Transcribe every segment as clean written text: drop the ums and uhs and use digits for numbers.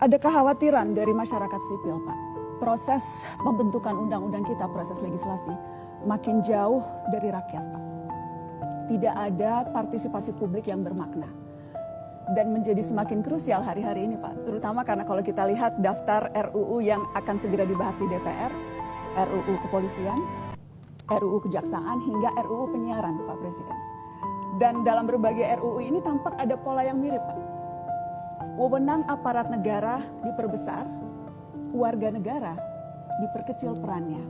Ada kekhawatiran dari masyarakat sipil, Pak. Proses pembentukan undang-undang kita, proses legislasi, makin jauh dari rakyat, Pak. Tidak ada partisipasi publik yang bermakna. Dan menjadi semakin krusial hari-hari ini, Pak. Terutama karena kalau kita lihat daftar RUU yang akan segera dibahas di DPR, RUU Kepolisian, RUU Kejaksaan, hingga RUU Penyiaran, Pak Presiden. Dan dalam berbagai RUU ini tampak ada pola yang mirip, Pak. Wewenang aparat negara diperbesar, warga negara diperkecil perannya.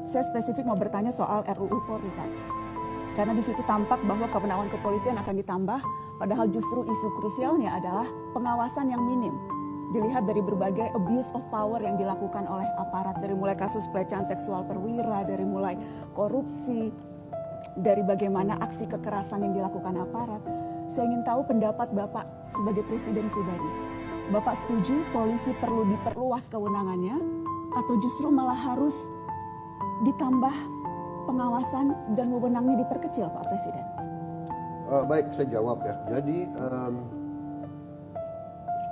Saya spesifik mau bertanya soal RUU Polri, Pak. Karena di situ tampak bahwa kewenangan kepolisian akan ditambah, padahal justru isu krusialnya adalah pengawasan yang minim. Dilihat dari berbagai abuse of power yang dilakukan oleh aparat, dari mulai kasus pelecehan seksual perwira, dari mulai korupsi, dari bagaimana aksi kekerasan yang dilakukan aparat. Saya ingin tahu pendapat Bapak sebagai Presiden pribadi. Bapak setuju polisi perlu diperluas kewenangannya atau justru malah harus ditambah pengawasan dan wewenangnya diperkecil, Pak Presiden? Baik, saya jawab ya. Jadi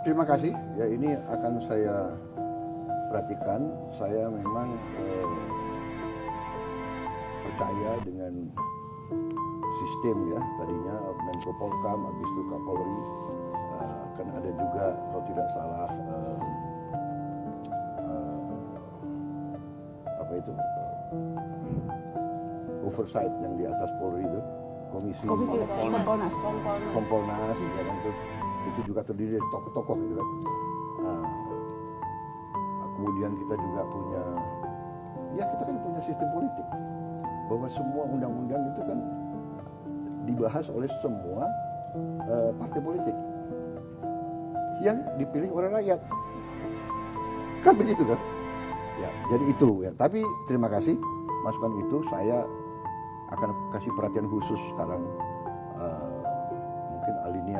terima kasih. Ya, ini akan saya perhatikan. Saya memang percaya dengan sistem ya, tadinya Menko Polkam, habis itu Kapolri, kan ada juga kalau tidak salah apa itu oversight yang di atas Polri itu, komisi Kompolnas, ya kan, itu juga terdiri dari tokoh-tokoh gitu kan. Kemudian kita juga punya, ya kita kan punya sistem politik bahwa semua undang-undang itu kan dibahas oleh semua partai politik yang dipilih oleh rakyat, kan begitu kan? Ya, jadi itu ya. Tapi terima kasih masukan itu, saya akan kasih perhatian khusus sekarang. Mungkin alinea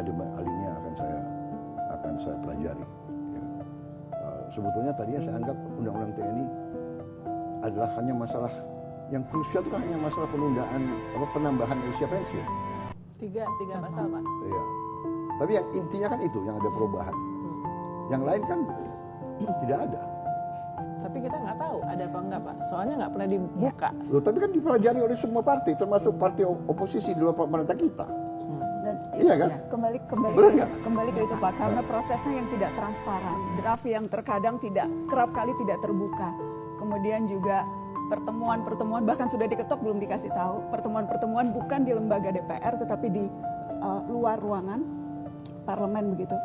akan saya pelajari. Ya. Sebetulnya tadinya saya anggap undang-undang TNI adalah hanya masalah yang krusial, itu kan hanya masalah penambahan usia pensiun. Tiga pasal, Pak. Iya. Tapi yang intinya kan itu, yang ada perubahan. Yang lain kan tidak ada. Tapi kita nggak tahu ada apa enggak, Pak. Soalnya nggak pernah dibuka. Loh, tapi kan dipelajari oleh semua partai, termasuk partai oposisi di luar pemerintah kita. Dan Iya kan? Kembali ke itu, Pak, karena prosesnya yang tidak transparan, draft yang terkadang kerap kali tidak terbuka. Kemudian juga pertemuan bahkan sudah diketok belum dikasih tahu. Pertemuan bukan di lembaga DPR tetapi di luar ruangan parlemen begitu.